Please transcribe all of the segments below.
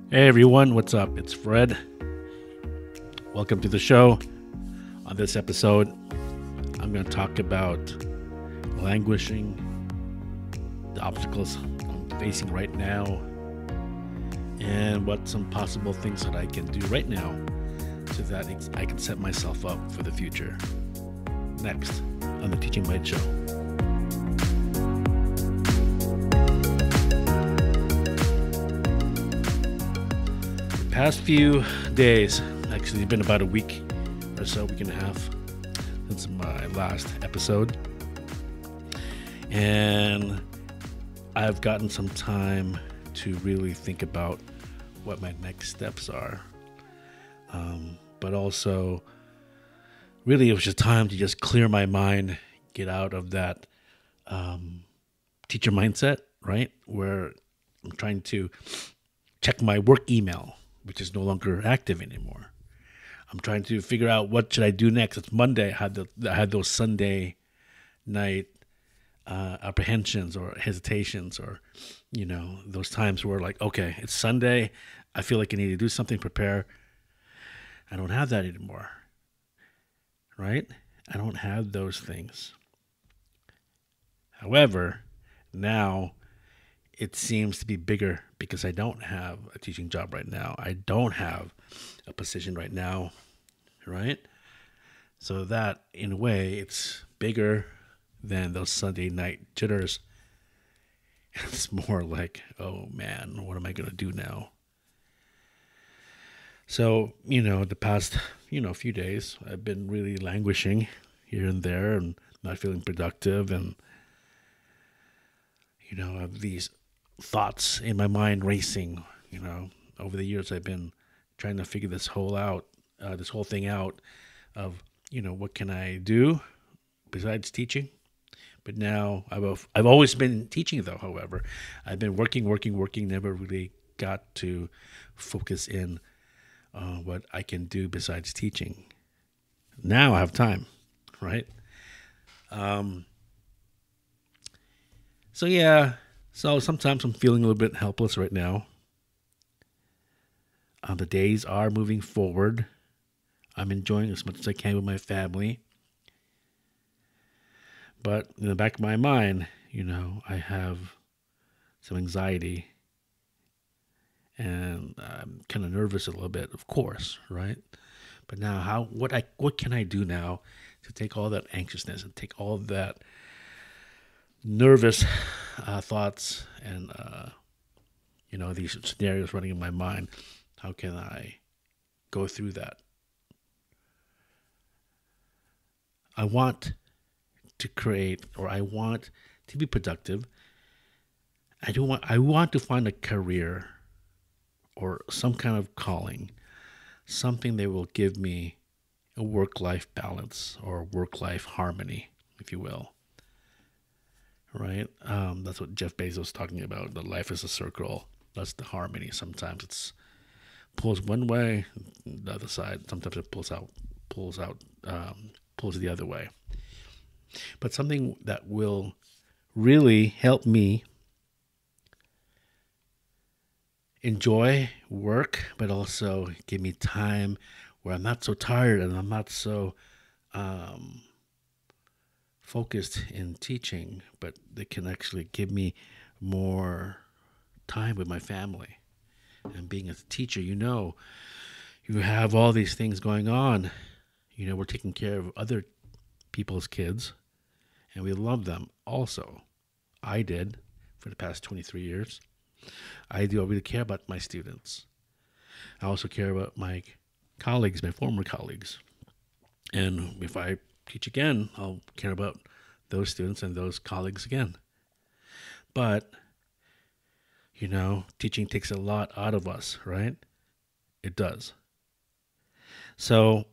Hey everyone, what's up? It's Fred. Welcome to the show. On this episode, I'm going to talk about languishing, the obstacles I'm facing right now, and what some possible things that I can do right now so that I can set myself up for the future. Next on the Teaching Mind Show. Past few days, actually it's been about a week or so, week and a half since my last episode, and I've gotten some time to really think about what my next steps are, but also really it was just time to just clear my mind, get out of that teacher mindset, right, where I'm trying to check my work email, which is no longer active anymore. I'm trying to figure out what should I do next. It's Monday. I had those Sunday night apprehensions or hesitations, or those times where like, okay, it's Sunday. I feel like I need to do something, prepare. I don't have that anymore, right? I don't have those things. However, now it seems to be bigger because I don't have a teaching job right now. I don't have a position right now, right? So that, in a way, it's bigger than those Sunday night jitters. It's more like, oh man, what am I going to do now? So, the past, few days, I've been really languishing here and there and not feeling productive, and, I have these thoughts in my mind racing. Over the years I've been trying to figure this whole thing out of what can I do besides teaching. But now I've always been teaching, though. However, I've been working, never really got to focus in on what I can do besides teaching. Now I have time, right? So sometimes I'm feeling a little bit helpless right now. The days are moving forward. I'm enjoying as much as I can with my family. But in the back of my mind, I have some anxiety. And I'm kind of nervous a little bit, of course, right? But now what can I do now to take all that anxiousness and take all that nervous thoughts and these scenarios running in my mind? How can I go through that? I want to create, or I want to be productive. I want to find a career or some kind of calling, something that will give me a work-life balance or work-life harmony, if you will. Right? That's what Jeff Bezos was talking about. The life is a circle. That's the harmony. Sometimes it's pulls one way, the other side. Sometimes it pulls the other way. But something that will really help me enjoy work, but also give me time where I'm not so tired and I'm not so focused in teaching, but they can actually give me more time with my family. And being a teacher, you have all these things going on. We're taking care of other people's kids, and we love them also. I did for the past 23 years. I really care about my students. I also care about my colleagues, my former colleagues. And if I teach again, I'll care about those students and those colleagues again. But, teaching takes a lot out of us, right? It does. So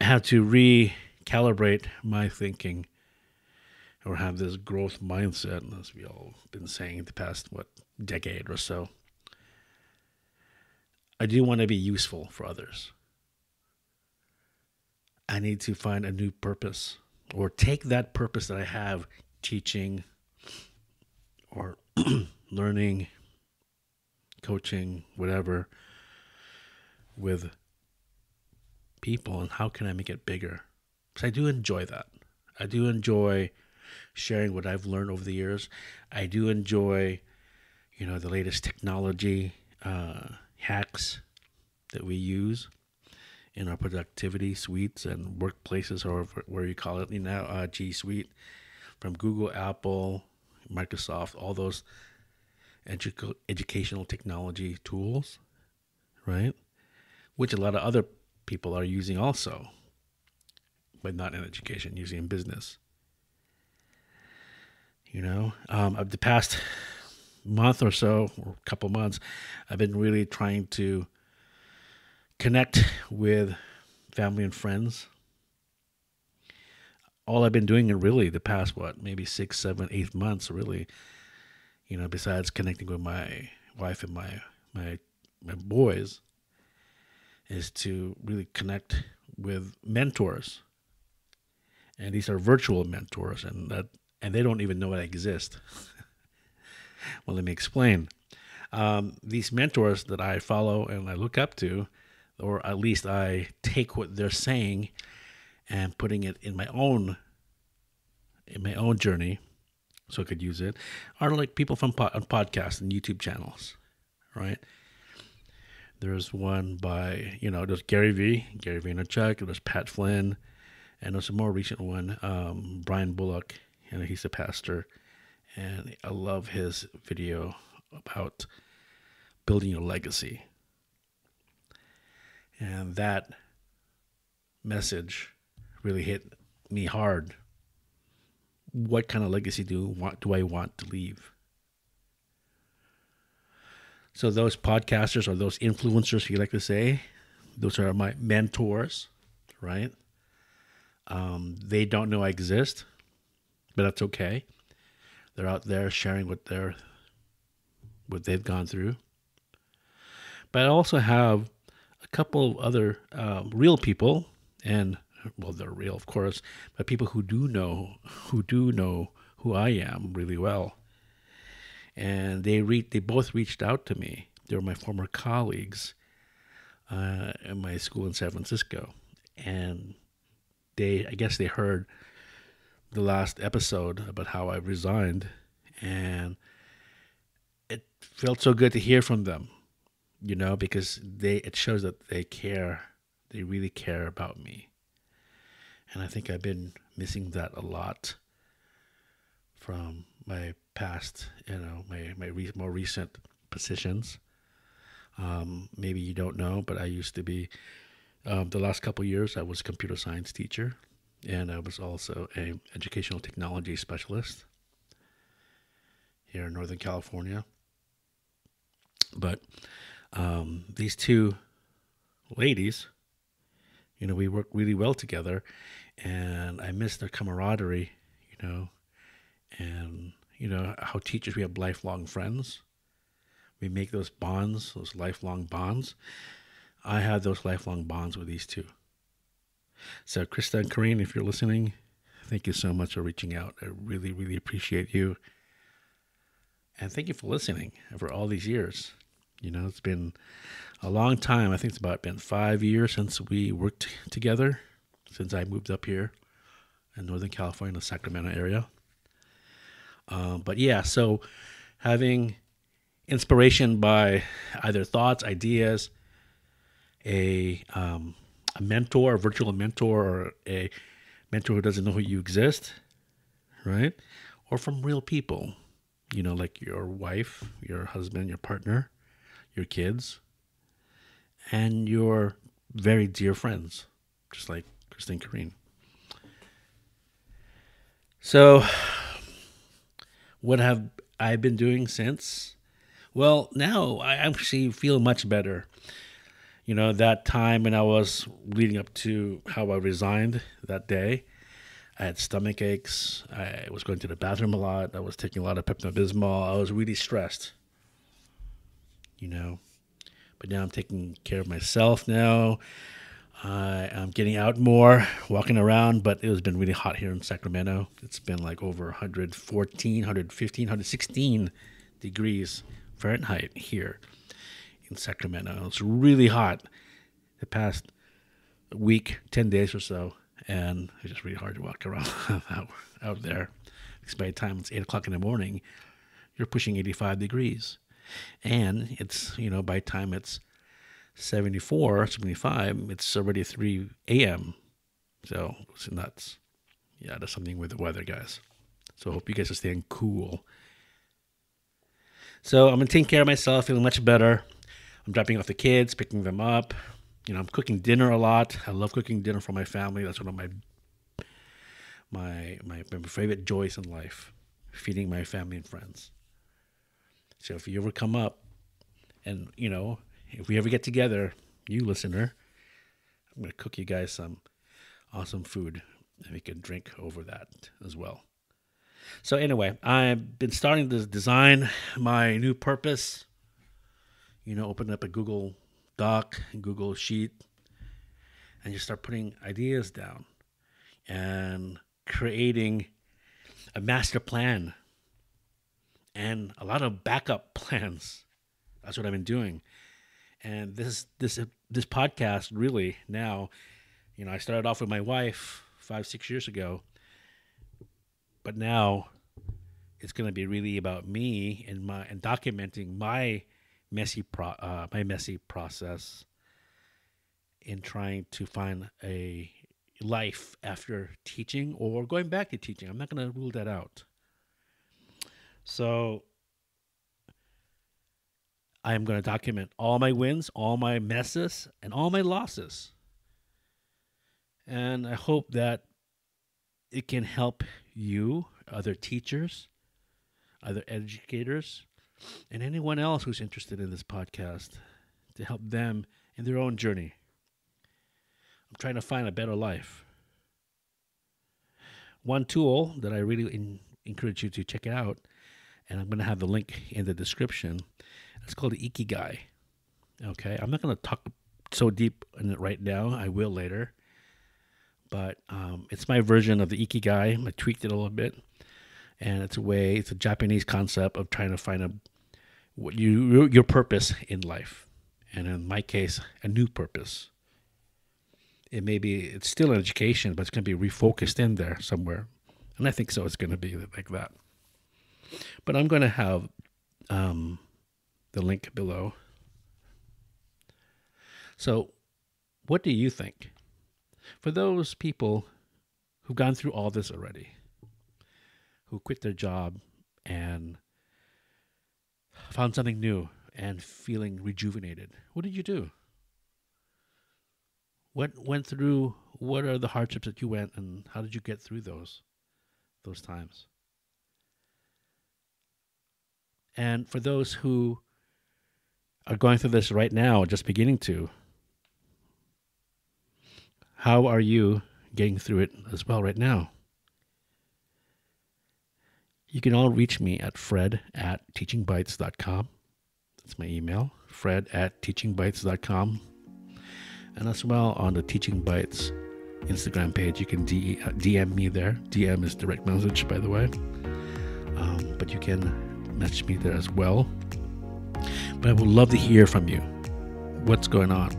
I have to recalibrate my thinking, or have this growth mindset, as we all been saying the past, decade or so. I do want to be useful for others. I need to find a new purpose, or take that purpose that I have, teaching or learning, coaching, whatever, with people, and how can I make it bigger? Because I do enjoy that. I do enjoy sharing what I've learned over the years. I do enjoy, the latest technology hacks that we use in our productivity suites and workplaces, or where you call it, G Suite, from Google, Apple, Microsoft, all those educational technology tools, right? Which a lot of other people are using also, but not in education, using in business. Of the past month or so, or a couple months, I've been really trying to connect with family and friends. All I've been doing in really the past, maybe 6, 7, 8 months, really, besides connecting with my wife and my boys, is to really connect with mentors. And these are virtual mentors, and they don't even know I exist. Well, let me explain. These mentors that I follow and I look up to, or at least I take what they're saying and putting it in my own journey, so I could use it, are like people from podcasts and YouTube channels, right? There's one by, there's Gary Vaynerchuk, there's Pat Flynn, and there's a more recent one, Brian Bullock, he's a pastor, and I love his video about building your legacy. And that message really hit me hard. What kind of legacy do I want to leave? So those podcasters, or those influencers, you like to say, those are my mentors, right? They don't know I exist, but that's okay. They're out there sharing what they've gone through. But I also have a couple of other real people, and they're real, of course, but people who do know who I am really well. And they both reached out to me. They were my former colleagues in my school in San Francisco, and I guess they heard the last episode about how I resigned, and it felt so good to hear from them, because it shows that they care. They really care about me. And I think I've been missing that a lot from my past, my more recent positions. Maybe you don't know, but I used to be, the last couple of years, I was a computer science teacher, and I was also an educational technology specialist here in Northern California. But these two ladies, we work really well together, and I miss their camaraderie, and how teachers, we have lifelong friends. We make those bonds, those lifelong bonds. I have those lifelong bonds with these two. So Krista and Corrine, if you're listening, thank you so much for reaching out. I really, really appreciate you. And thank you for listening for all these years. It's been a long time. I think it's been 5 years since we worked together, since I moved up here in Northern California, the Sacramento area. But yeah, so having inspiration by either thoughts, ideas, a mentor, a virtual mentor, or a mentor who doesn't know you exist, right? Or from real people, like your wife, your husband, your partner, your kids, and your very dear friends, just like Kristen Corrine. So what have I been doing since? Well, now I actually feel much better. That time when I was leading up to how I resigned that day, I had stomach aches. I was going to the bathroom a lot. I was taking a lot of Pepto-Bismol. I was really stressed, But now I'm taking care of myself now. I'm getting out more, walking around, but it has been really hot here in Sacramento. It's been like over 114, 115, 116 degrees Fahrenheit here. in Sacramento. It's really hot the past week, 10 days or so, and it's just really hard to walk around out there. Because by the time it's 8 o'clock in the morning, you're pushing 85 degrees. And it's, by the time it's 74, 75, it's already 3 a.m. So it's nuts. Yeah, there's something with the weather, guys. So I hope you guys are staying cool. So I'm going to take care of myself, feeling much better. I'm dropping off the kids, picking them up. I'm cooking dinner a lot. I love cooking dinner for my family. That's one of my favorite joys in life, feeding my family and friends. So if you ever come up and, if we ever get together, you listener, I'm going to cook you guys some awesome food and we can drink over that as well. So anyway, I've been starting to design my new purpose. Open up a Google Doc and Google Sheet and just start putting ideas down and creating a master plan and a lot of backup plans. That's what I've been doing. And this podcast really now, I started off with my wife 5-6 years ago, but now it's going to be really about me and documenting my messy process in trying to find a life after teaching or going back to teaching. I'm not going to rule that out. So I am going to document all my wins, all my messes, and all my losses. And I hope that it can help you, other teachers, other educators, and anyone else who's interested in this podcast to help them in their own journey. I'm trying to find a better life. One tool that I really encourage you to check out, and I'm going to have the link in the description, it's called the Ikigai. Okay, I'm not going to talk so deep in it right now. I will later. But it's my version of the Ikigai. I tweaked it a little bit. And it's a Japanese concept of trying to find your purpose in life. And in my case, a new purpose. It's still an education, but it's going to be refocused in there somewhere. And I think so. It's going to be like that. But I'm going to have the link below. So what do you think? For those people who've gone through all this already, who quit their job and found something new and feeling rejuvenated, what did you do? What are the hardships that you went, and how did you get through those times? And for those who are going through this right now, just beginning to, how are you getting through it as well right now? You can all reach me at fred@teachingbytes.com. That's my email, fred@teachingbytes.com. And as well on the Teaching Bytes Instagram page, you can DM me there. DM is direct message, by the way. But you can message me there as well. But I would love to hear from you. What's going on?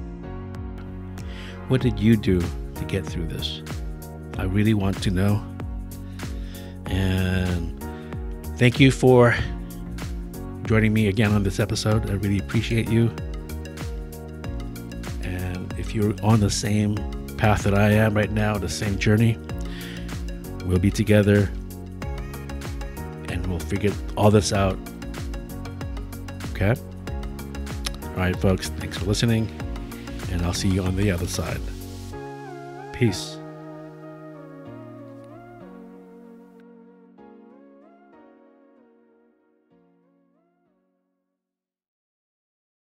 What did you do to get through this? I really want to know. And thank you for joining me again on this episode. I really appreciate you. And if you're on the same path that I am right now, the same journey, we'll be together and we'll figure all this out. Okay? All right, folks. Thanks for listening. And I'll see you on the other side. Peace.